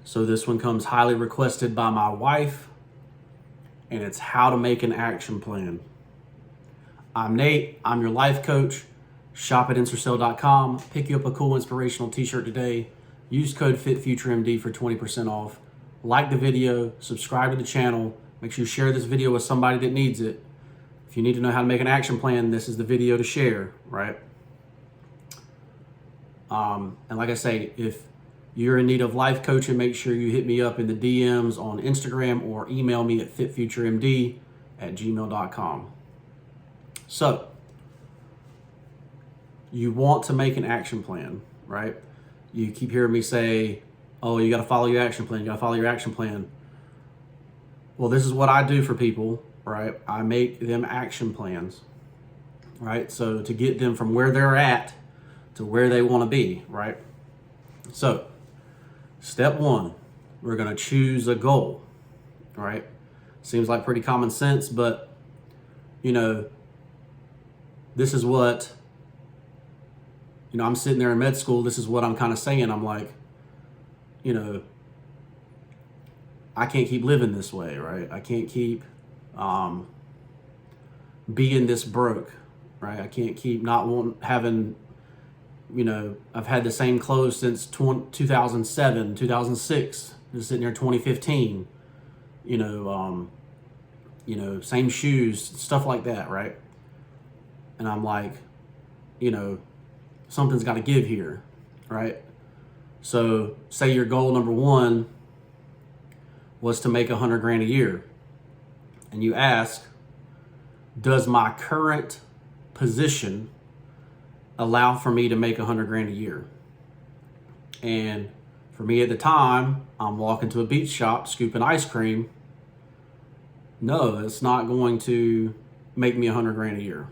So this one comes highly requested by my wife, and it's how to make an action plan. I'm Nate, I'm your life coach. Shop at Ensorsale.com. Pick you up a cool inspirational t-shirt today. Use code FitfutureMD for 20% off. Like the video, subscribe to the channel. Make sure you share this video with somebody that needs it. If you need to know how to make an action plan, this is the video to share, right? And like I say, if you're in need of life coaching, make sure you hit me up in the DMs on Instagram or email me at fitfuturemd@gmail.com. So, you want to make an action plan, right? You keep hearing me say, oh, you got to follow your action plan. You got to follow your action plan. Well, this is what I do for people, right? I make them action plans, right? So to get them from where they're at to where they want to be, right? So step one, we're going to choose a goal, right? Seems like pretty common sense, but this is what, I'm sitting there in med school. This is what I'm kind of saying. I'm like, I can't keep living this way, right? I can't keep being this broke, right? I can't keep not having, I've had the same clothes since 2007, 2006, just sitting here 2015, same shoes, stuff like that, right? And I'm like, something's got to give here, right? So say your goal number one was to make 100 grand a year. And you ask, does my current position allow for me to make 100 grand a year? And for me at the time, I'm walking to a beach shop, scooping ice cream. No, it's not going to make me 100 grand a year,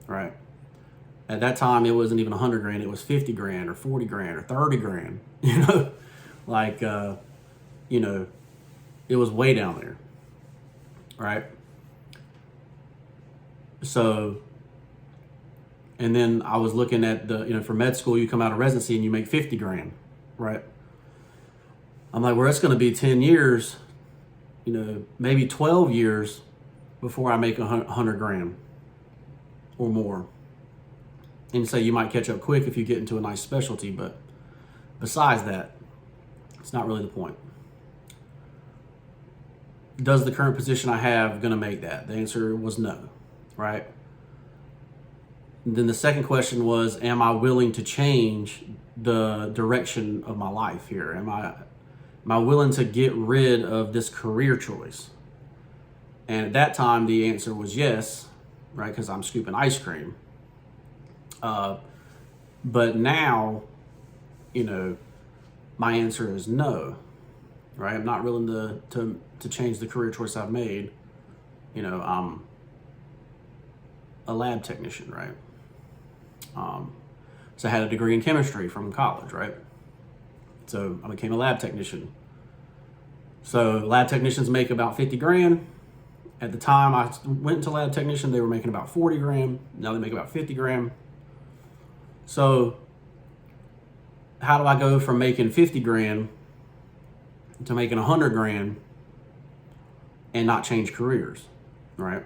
right? At that time, it wasn't even 100 grand. It was 50 grand or 40 grand or 30 grand, it was way down there, right? So, and then I was looking at for med school, you come out of residency and you make 50 grand, right? I'm like, well, it's going to be 10 years, maybe 12 years before I make 100 grand or more. And say you might catch up quick if you get into a nice specialty, but besides that, it's not really the point. Does the current position I have going to make that? The answer was no, right? And then the second question was, am I willing to change the direction of my life here? Am I willing to get rid of this career choice? And at that time, the answer was yes, right? Because I'm scooping ice cream. But now, my answer is no, right? I'm not willing to change the career choice I've made. I'm a lab technician, right? So I had a degree in chemistry from college, right? So I became a lab technician. So lab technicians make about 50 grand. At the time I went into lab technician, they were making about 40 grand. Now they make about 50 grand. So how do I go from making 50 grand to making 100 grand and not change careers, right?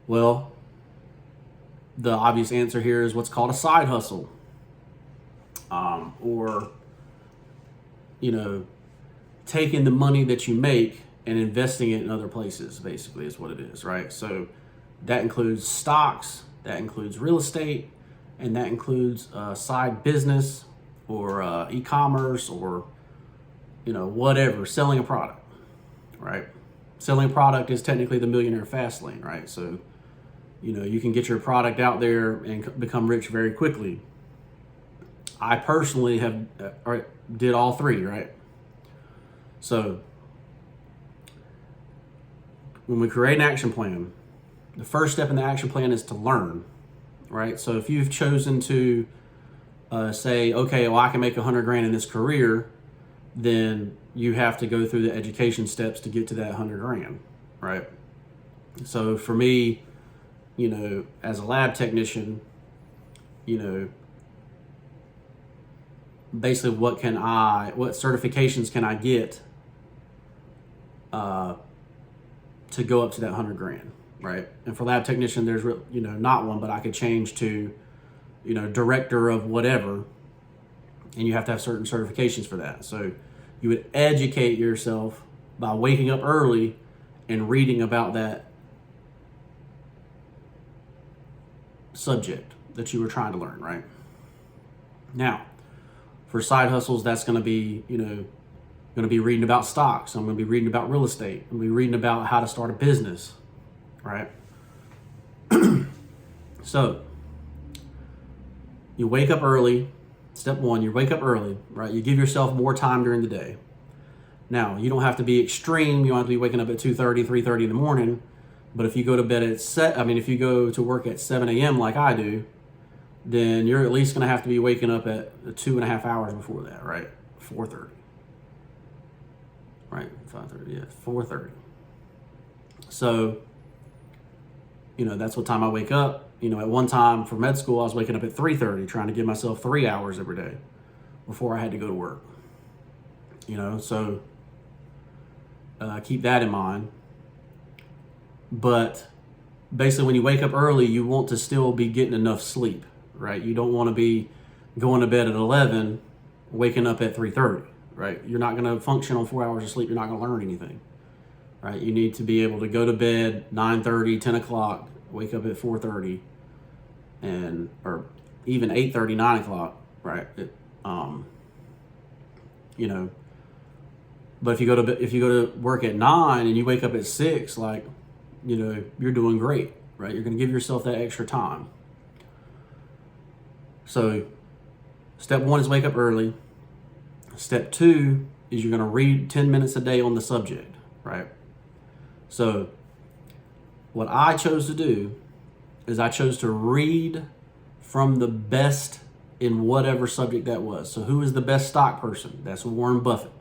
Well, the obvious answer here is what's called a side hustle, or taking the money that you make and investing it in other places, basically is what it is, right? So that includes stocks, that includes real estate, and that includes side business or e-commerce or whatever, selling a product, right? Selling a product is technically the millionaire fast lane, right? So you can get your product out there and become rich very quickly. I personally did all three, right? So when we create an action plan, the first step in the action plan is to learn, right? So if you've chosen to say, okay, well, I can make 100 grand in this career, then you have to go through the education steps to get to that 100 grand, right? So for me, as a lab technician, basically what certifications can I get to go up to that 100 grand, right? And for lab technician, there's not one, but I could change to director of whatever, and you have to have certain certifications for that. So you would educate yourself by waking up early and reading about that subject that you were trying to learn, right? Now, for side hustles, that's going to be, going to be reading about stocks. I'm going to be reading about real estate. I'm going to be reading about how to start a business, right? So you wake up early. Step one, you wake up early, right? You give yourself more time during the day. Now, you don't have to be extreme. You don't have to be waking up at 2:30, 3:30 in the morning. But if you go to bed if you go to work at 7 a.m. like I do, then you're at least going to have to be waking up at 2.5 hours before that, right? 4:30. Right? 5:30, yeah, 4:30. So, that's what time I wake up. At one time for med school, I was waking up at 3:30, trying to give myself 3 hours every day before I had to go to work. So keep that in mind. But basically, when you wake up early, you want to still be getting enough sleep, right? You don't want to be going to bed at 11, waking up at 3:30, right? You're not going to function on 4 hours of sleep. You're not going to learn anything, right? You need to be able to go to bed 9:30, 10 o'clock, wake up at 4:30, or even 8:30, 9 o'clock, right? But if you go to work at 9 and you wake up at 6, you're doing great, right? You're going to give yourself that extra time. So step one is wake up early. Step two is you're going to read 10 minutes a day on the subject, right? So what I chose to do is I chose to read from the best in whatever subject that was. So who is the best stock person? That's Warren Buffett,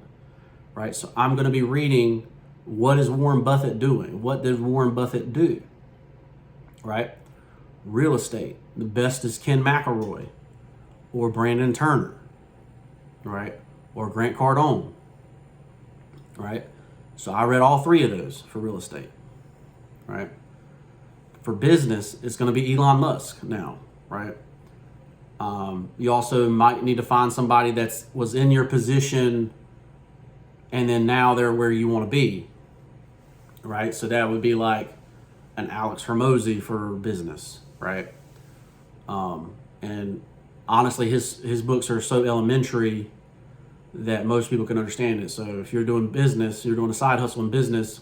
right? So I'm going to be reading, what is Warren Buffett doing? What did Warren Buffett do, right? Real estate, the best is Ken McElroy or Brandon Turner, right? Or Grant Cardone, right? So I read all three of those for real estate, right? For business, it's going to be Elon Musk now, right? You also might need to find somebody that was in your position and then now they're where you want to be, right? So that would be like an Alex Hormozy for business, right? And honestly, his books are so elementary that most people can understand it. So if you're doing business, you're doing a side hustle in business,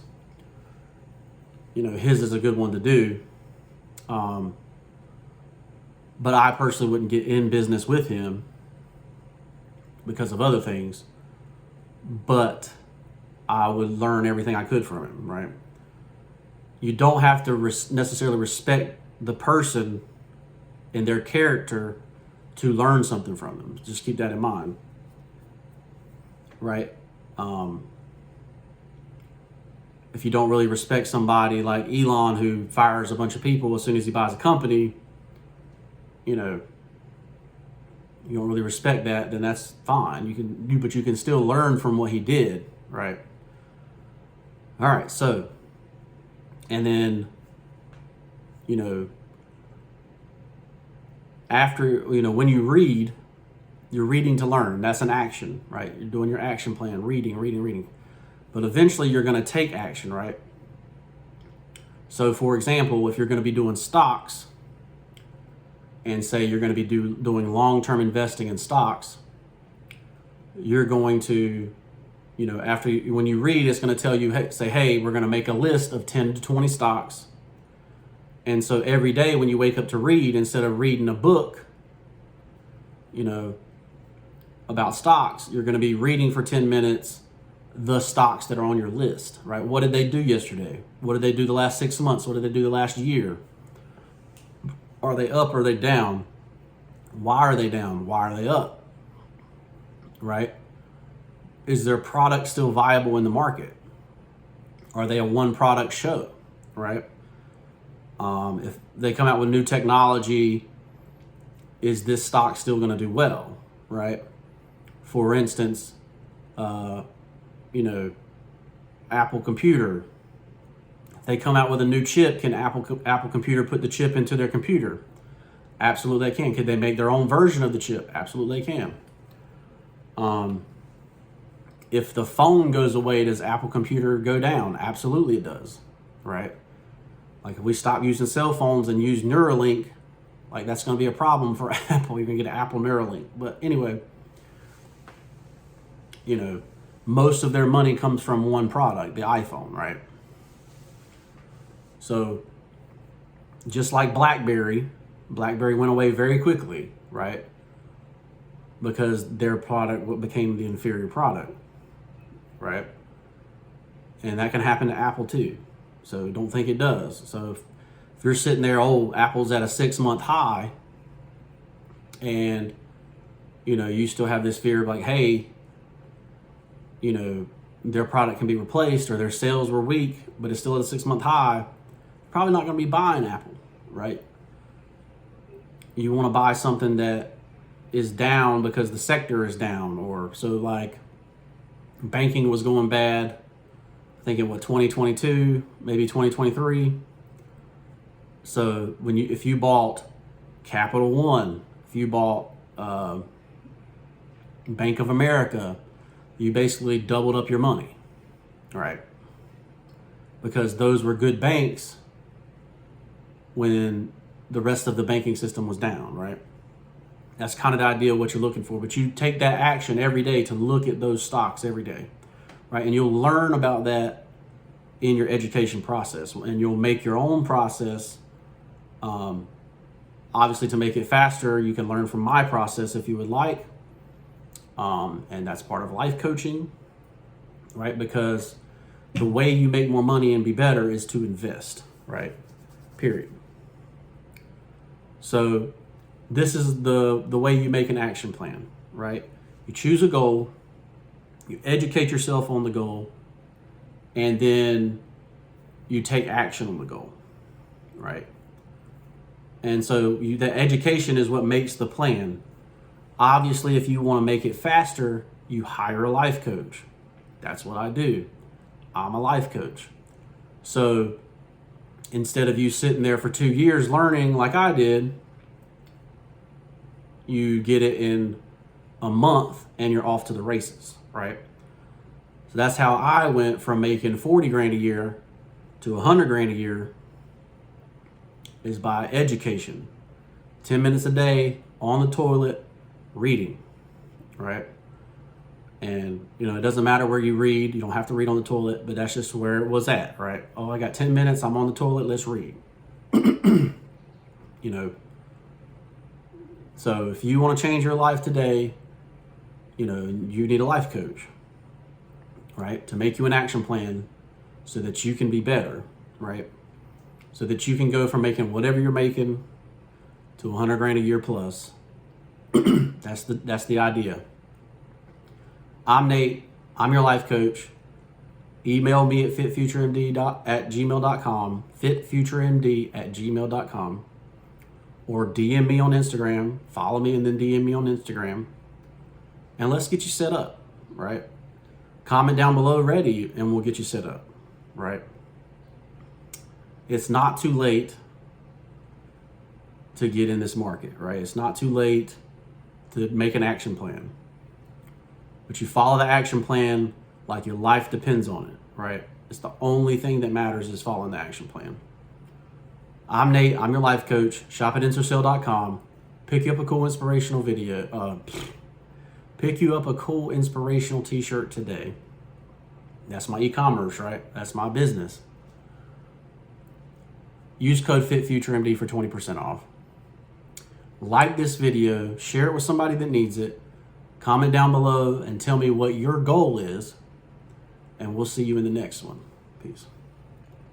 his is a good one to do. But I personally wouldn't get in business with him because of other things. But I would learn everything I could from him, right? You don't have to necessarily respect the person and their character to learn something from them. Just keep that in mind, right? If you don't really respect somebody like Elon, who fires a bunch of people as soon as he buys a company, you don't really respect that, then that's fine. But you can still learn from what he did, right? All right, so, and then, after, when you read, you're reading to learn. That's an action, right? You're doing your action plan, reading. But eventually you're going to take action, right? So for example, if you're going to be doing stocks, and say you're going to be doing long-term investing in stocks, you're going to, when you read, it's going to tell you, hey, we're going to make a list of 10 to 20 stocks. And so every day when you wake up to read, instead of reading a book, about stocks, you're going to be reading for 10 minutes the stocks that are on your list, right? What did they do yesterday? What did they do the last 6 months? What did they do the last year? Are they up or are they down? Why are they down? Why are they up? Right? Is their product still viable in the market? Are they a one product show? Right? If they come out with new technology, is this stock still going to do well? Right? For instance, you know, Apple Computer. If they come out with a new chip, can Apple Computer put the chip into their computer? Absolutely they can. Could they make their own version of the chip? Absolutely they can. If the phone goes away, does Apple Computer go down? Absolutely it does, right? Like if we stop using cell phones and use Neuralink, like that's going to be a problem for Apple. You're going to get an Apple Neuralink. But anyway, you know, most of their money comes from one product, the iPhone, right? So just like BlackBerry went away very quickly, right? Because their product became the inferior product, right? And that can happen to Apple too. So don't think it does. So if you're sitting there, oh, Apple's at a 6-month high, and you know, you still have this fear of like, hey, you know, their product can be replaced or their sales were weak, but it's still at a 6-month high, probably not going to be buying Apple, right? You want to buy something that is down because the sector is down, or so like banking was going bad, I think in 2022, maybe 2023. So if you bought Capital One, if you bought Bank of America, you basically doubled up your money, right? Because those were good banks when the rest of the banking system was down, right? That's kind of the idea of what you're looking for. But you take that action every day to look at those stocks every day, right? And you'll learn about that in your education process, and you'll make your own process. Obviously, to make it faster, you can learn from my process if you would like. And that's part of life coaching, right? Because the way you make more money and be better is to invest, right? Period. So this is the way you make an action plan, right? You choose a goal, you educate yourself on the goal, and then you take action on the goal, right? And so the education is what makes the plan. Obviously, if you want to make it faster, you hire a life coach. That's what I do. I'm a life coach. So instead of you sitting there for 2 years learning like I did, you get it in a month and you're off to the races, right? So that's how I went from making 40 grand a year to 100 grand a year, is by education. 10 minutes a day on the toilet reading, right? And you know, it doesn't matter where you read. You don't have to read on the toilet, but that's just where it was at, right? Oh, I got 10 minutes, I'm on the toilet, let's read. You know, so if you want to change your life today, you know, you need a life coach, right? To make you an action plan so that you can be better, right? So that you can go from making whatever you're making to 100 grand a year plus. That's the idea. I'm Nate. I'm your life coach. Email me at fitfuturemd@gmail.com, fitfuturemd@gmail.com, or DM me on Instagram. Follow me and then DM me on Instagram. And let's get you set up, right? Comment down below ready and we'll get you set up, right? It's not too late to get in this market, right? It's not too late to make an action plan. But you follow the action plan like your life depends on it, right? It's the only thing that matters is following the action plan. I'm Nate, I'm your life coach. Shop at Ensorsale.com. Pick you up a cool inspirational pick you up a cool inspirational t-shirt today. That's my e-commerce, right? That's my business. Use code FitfutureMD for 20% off. Like this video, share it with somebody that needs it. Comment down below and tell me what your goal is, and we'll see you in the next one. Peace.